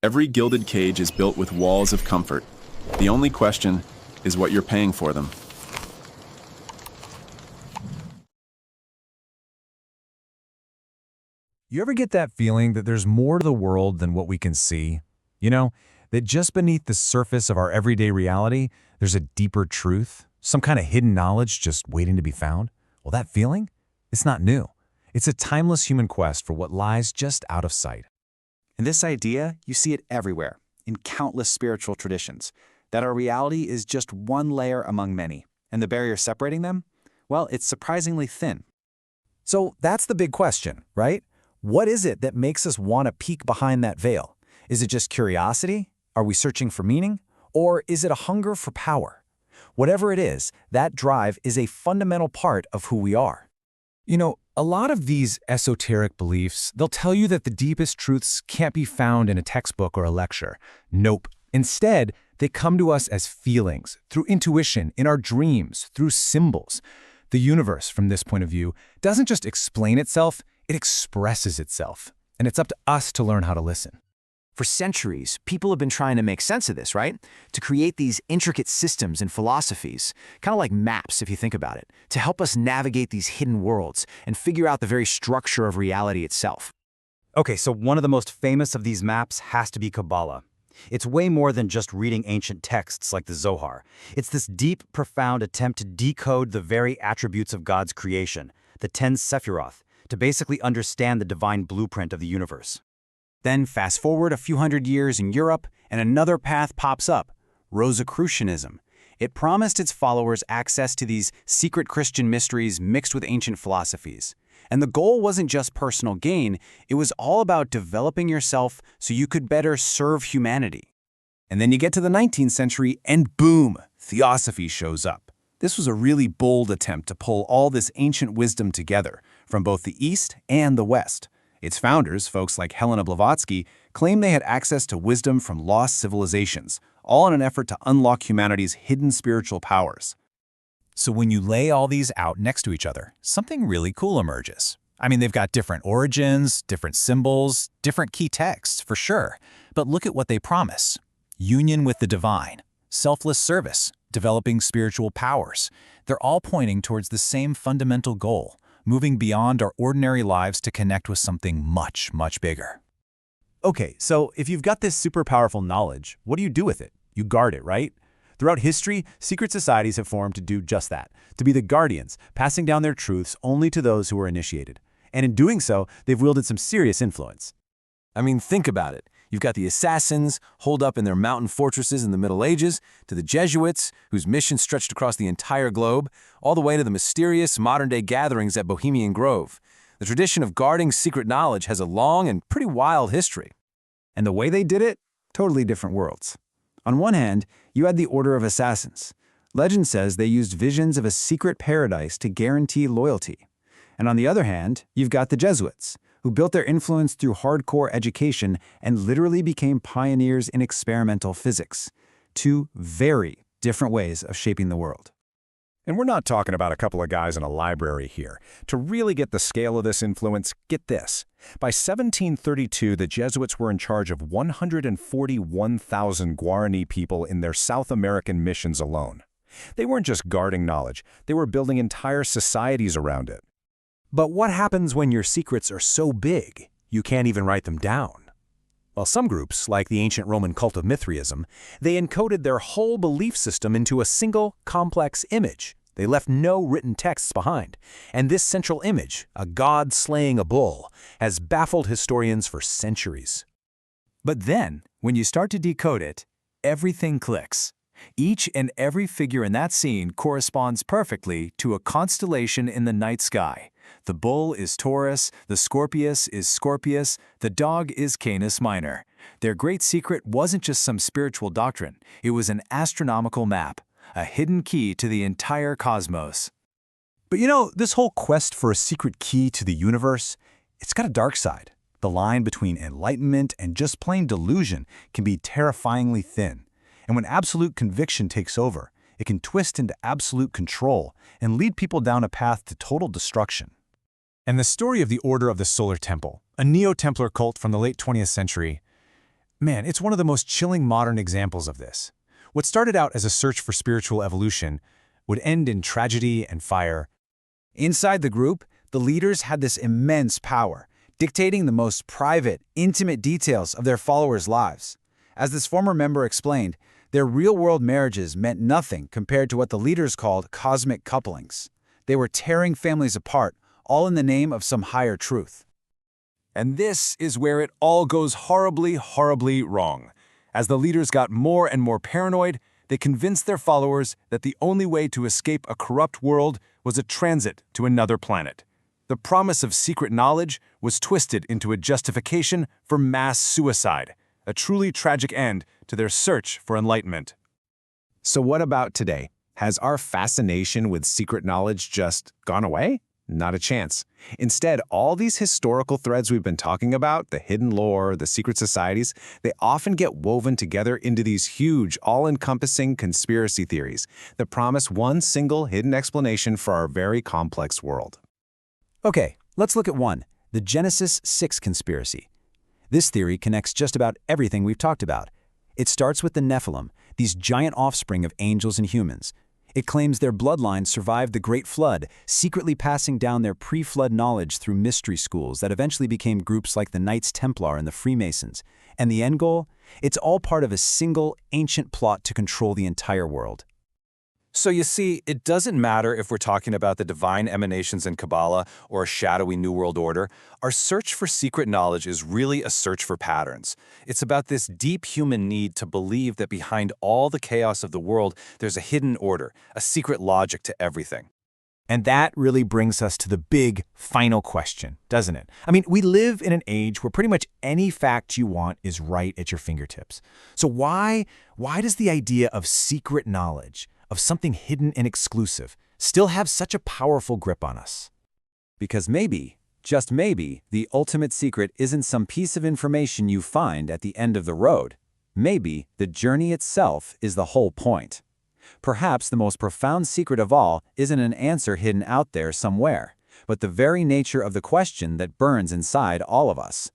Every gilded cage is built with walls of comfort. The only question is what you're paying for them. You ever get that feeling that there's more to the world than what we can see? You know, that just beneath the surface of our everyday reality, there's a deeper truth, some kind of hidden knowledge just waiting to be found? Well, that feeling? It's not new. It's a timeless human quest for what lies just out of sight. And this idea, you see it everywhere, in countless spiritual traditions, that our reality is just one layer among many, and the barrier separating them, well, it's surprisingly thin. So that's the big question, right? What is it that makes us want to peek behind that veil? Is it just curiosity? Are we searching for meaning? Or is it a hunger for power? Whatever it is, that drive is a fundamental part of who we are. You know, a lot of these esoteric beliefs, they'll tell you that the deepest truths can't be found in a textbook or a lecture. Nope. Instead, they come to us as feelings, through intuition, in our dreams, through symbols. The universe, from this point of view, doesn't just explain itself, it expresses itself. And it's up to us to learn how to listen. For centuries, people have been trying to make sense of this, right? To create these intricate systems and philosophies, kind of like maps if you think about it, to help us navigate these hidden worlds and figure out the very structure of reality itself. Okay, so one of the most famous of these maps has to be Kabbalah. It's way more than just reading ancient texts like the Zohar. It's this deep, profound attempt to decode the very attributes of God's creation, the 10 Sephiroth, to basically understand the divine blueprint of the universe. Then fast forward a few hundred years in Europe, and another path pops up, Rosicrucianism. It promised its followers access to these secret Christian mysteries mixed with ancient philosophies. And the goal wasn't just personal gain, it was all about developing yourself so you could better serve humanity. And then you get to the 19th century, and boom, Theosophy shows up. This was a really bold attempt to pull all this ancient wisdom together from both the East and the West. Its founders, folks like Helena Blavatsky, claimed they had access to wisdom from lost civilizations, all in an effort to unlock humanity's hidden spiritual powers. So when you lay all these out next to each other, something really cool emerges. I mean, they've got different origins, different symbols, different key texts, for sure. But look at what they promise. Union with the divine, selfless service, developing spiritual powers. They're all pointing towards the same fundamental goal, moving beyond our ordinary lives to connect with something much, much bigger. Okay, so if you've got this super powerful knowledge, what do you do with it? You guard it, right? Throughout history, secret societies have formed to do just that, to be the guardians, passing down their truths only to those who are initiated. And in doing so, they've wielded some serious influence. I mean, think about it. You've got the assassins, holed up in their mountain fortresses in the Middle Ages, to the Jesuits, whose mission stretched across the entire globe, all the way to the mysterious modern-day gatherings at Bohemian Grove. The tradition of guarding secret knowledge has a long and pretty wild history. And the way they did it? Totally different worlds. On one hand, you had the Order of Assassins. Legend says they used visions of a secret paradise to guarantee loyalty. And on the other hand, you've got the Jesuits, who built their influence through hardcore education and literally became pioneers in experimental physics. Two very different ways of shaping the world. And we're not talking about a couple of guys in a library here. To really get the scale of this influence, get this. By 1732, the Jesuits were in charge of 141,000 Guarani people in their South American missions alone. They weren't just guarding knowledge, they were building entire societies around it. But what happens when your secrets are so big, you can't even write them down? Well, some groups, like the ancient Roman cult of Mithraism, they encoded their whole belief system into a single, complex image. They left no written texts behind. And this central image, a god slaying a bull, has baffled historians for centuries. But then, when you start to decode it, everything clicks. Each and every figure in that scene corresponds perfectly to a constellation in the night sky. The bull is Taurus, the Scorpius is Scorpius, the dog is Canis Minor. Their great secret wasn't just some spiritual doctrine, it was an astronomical map, a hidden key to the entire cosmos. But you know, this whole quest for a secret key to the universe, it's got a dark side. The line between enlightenment and just plain delusion can be terrifyingly thin. And when absolute conviction takes over, it can twist into absolute control and lead people down a path to total destruction. And the story of the Order of the Solar Temple, a Neo-Templar cult from the late 20th century, Man, it's one of the most chilling modern examples of this. What started out as a search for spiritual evolution would end in tragedy and fire. Inside the group, the leaders had this immense power, dictating the most private, intimate details of their followers' lives. As this former member explained, their real-world marriages meant nothing compared to what the leaders called cosmic couplings. They were tearing families apart, all in the name of some higher truth. And this is where it all goes horribly, horribly wrong. As the leaders got more and more paranoid, they convinced their followers that the only way to escape a corrupt world was a transit to another planet. The promise of secret knowledge was twisted into a justification for mass suicide, a truly tragic end to their search for enlightenment. So what about today? Has our fascination with secret knowledge just gone away? Not a chance. Instead, all these historical threads we've been talking about, the hidden lore, the secret societies, they often get woven together into these huge, all-encompassing conspiracy theories that promise one single hidden explanation for our very complex world. Okay, let's look at one, the Genesis 6 conspiracy. This theory connects just about everything we've talked about. It starts with the Nephilim, these giant offspring of angels and humans. It claims their bloodline survived the Great Flood, secretly passing down their pre-flood knowledge through mystery schools that eventually became groups like the Knights Templar and the Freemasons. And the end goal? It's all part of a single, ancient plot to control the entire world. So you see, it doesn't matter if we're talking about the divine emanations in Kabbalah or a shadowy New World Order. Our search for secret knowledge is really a search for patterns. It's about this deep human need to believe that behind all the chaos of the world, there's a hidden order, a secret logic to everything. And that really brings us to the big, final question, doesn't it? I mean, we live in an age where pretty much any fact you want is right at your fingertips. So why does the idea of secret knowledge, of something hidden and exclusive, still have such a powerful grip on us? Because maybe, just maybe, the ultimate secret isn't some piece of information you find at the end of the road. Maybe the journey itself is the whole point. Perhaps the most profound secret of all isn't an answer hidden out there somewhere, but the very nature of the question that burns inside all of us.